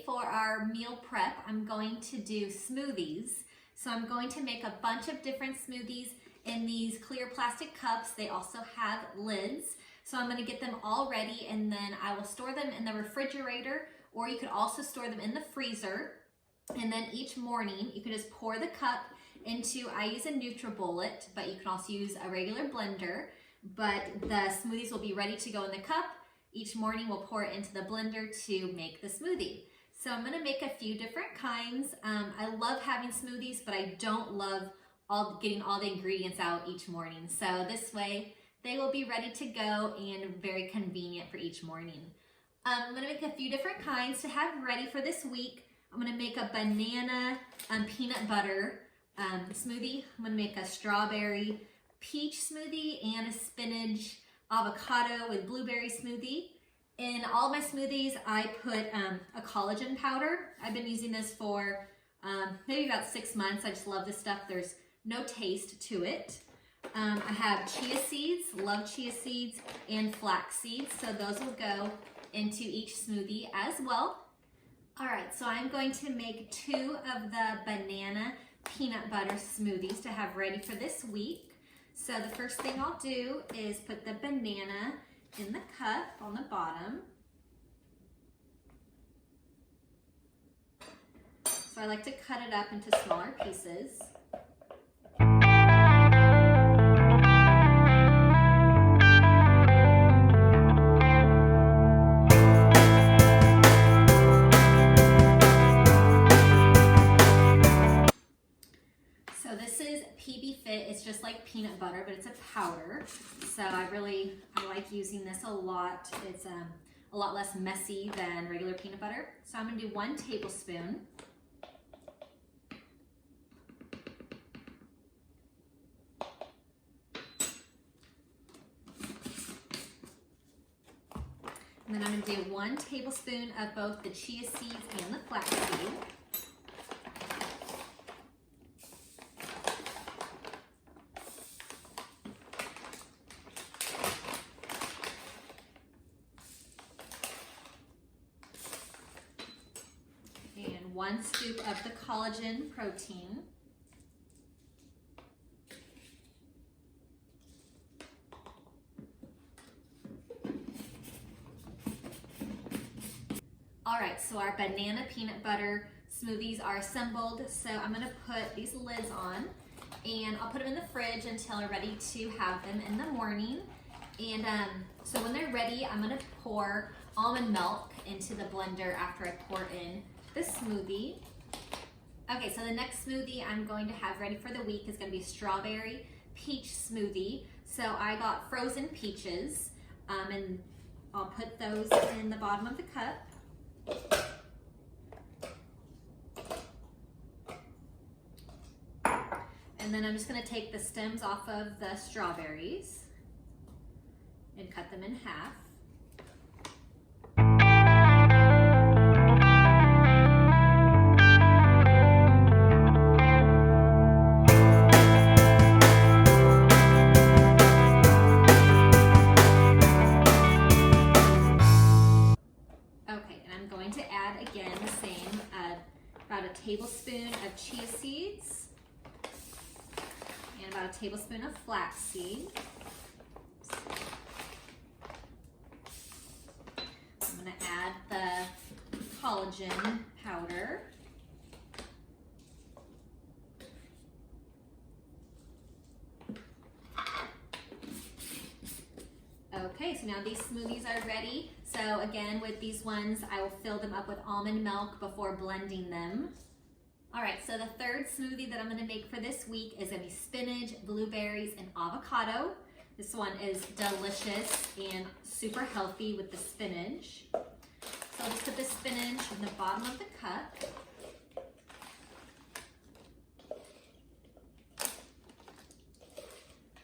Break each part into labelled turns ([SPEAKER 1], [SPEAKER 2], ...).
[SPEAKER 1] for our meal prep, I'm going to do smoothies. So I'm going to make a bunch of different smoothies in these clear plastic cups. They also have lids. So I'm going to get them all ready and then I will store them in the refrigerator, or you could also store them in the freezer. And then each morning you can just pour the cup into, I use a nutribullet, but you can also use a regular blender. But the smoothies will be ready to go in the cup. Each morning we'll pour it into the blender to make the smoothie. So I'm gonna make a few different kinds. I love having smoothies, but I don't love getting all the ingredients out each morning. So this way they will be ready to go and very convenient for each morning. I'm gonna make a few different kinds to have ready for this week. I'm gonna make a banana peanut butter smoothie. I'm gonna make a strawberry peach smoothie and a spinach avocado with blueberry smoothie. In all my smoothies, I put a collagen powder. I've been using this for maybe about 6 months. I just love this stuff. There's no taste to it. I have chia seeds, love chia seeds, and flax seeds. So those will go into each smoothie as well. All right, so I'm going to make 2 of the banana peanut butter smoothies to have ready for this week. So the first thing I'll do is put the banana in the cup on the bottom. So I like to cut it up into smaller pieces. So this is pbfit. It's just like peanut butter, but it's a powder. So I like using this a lot. It's a lot less messy than regular peanut butter. So I'm gonna do 1 tablespoon. And then I'm gonna do 1 tablespoon of both the chia seeds and the flax seed. And 1 scoop of the collagen protein. All right, so our banana peanut butter smoothies are assembled. So I'm gonna put these lids on and I'll put them in the fridge until I'm ready to have them in the morning. And so when they're ready, I'm gonna pour almond milk into the blender after I pour in the smoothie. Okay, so the next smoothie I'm going to have ready for the week is gonna be strawberry peach smoothie. So I got frozen peaches and I'll put those in the bottom of the cup. And then I'm just gonna take the stems off of the strawberries and cut them in half. Again, the same, about a tablespoon of chia seeds and about a tablespoon of flax seed. I'm going to add the collagen powder. Okay, so now these smoothies are ready. So again, with these ones, I will fill them up with almond milk before blending them. All right, so the third smoothie that I'm gonna make for this week is gonna be spinach, blueberries, and avocado. This one is delicious and super healthy with the spinach. So I'll just put the spinach in the bottom of the cup.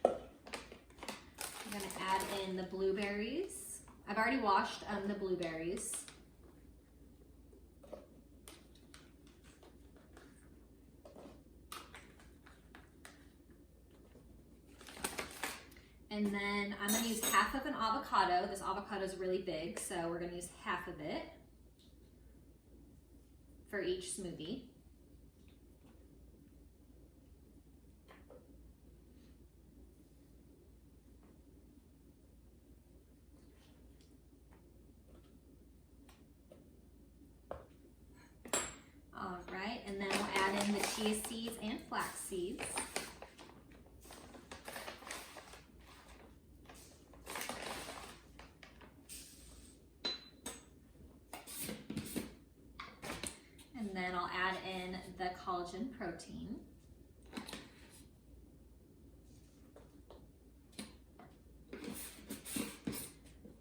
[SPEAKER 1] I'm gonna add in the blueberries. I've already washed the blueberries. And then I'm gonna use half of an avocado. This avocado is really big, so we're gonna use half of it. for each smoothie. All right, and then we'll add in the chia seeds and flax seeds. And then I'll add in the collagen protein.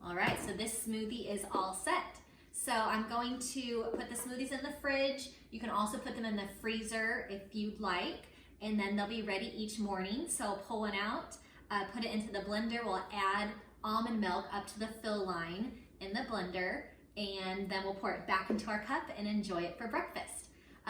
[SPEAKER 1] All right, so this smoothie is all set. So I'm going to put the smoothies in the fridge. You can also put them in the freezer if you'd like, and then they'll be ready each morning. So I'll pull one out, put it into the blender. We'll add almond milk up to the fill line in the blender, and then we'll pour it back into our cup and enjoy it for breakfast.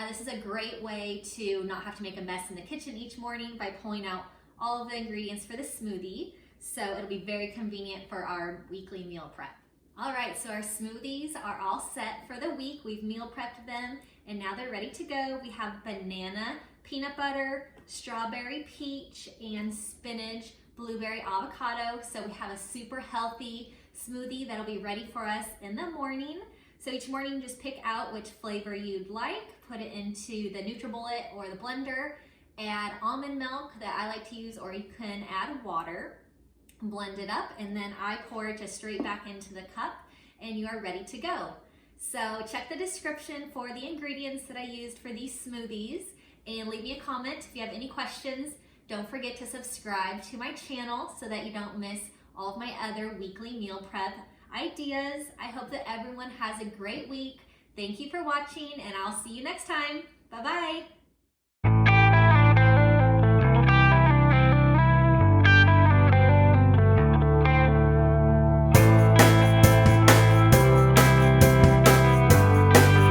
[SPEAKER 1] This is a great way to not have to make a mess in the kitchen each morning by pulling out all of the ingredients for the smoothie. So it'll be very convenient for our weekly meal prep. All right, so our smoothies are all set for the week. We've meal prepped them and now they're ready to go. We have banana, peanut butter, strawberry peach, and spinach, blueberry avocado. So we have a super healthy smoothie that'll be ready for us in the morning. So each morning just pick out which flavor you'd like, put it into the nutribullet or the blender, add almond milk that I like to use, or you can add water, blend it up, and then I pour it just straight back into the cup and you are ready to go. So check the description for the ingredients that I used for these smoothies and leave me a comment if you have any questions. Don't forget to subscribe to my channel so that you don't miss all of my other weekly meal prep ideas. I hope that everyone has a great week. Thank you for watching and I'll see you next time. Bye-bye.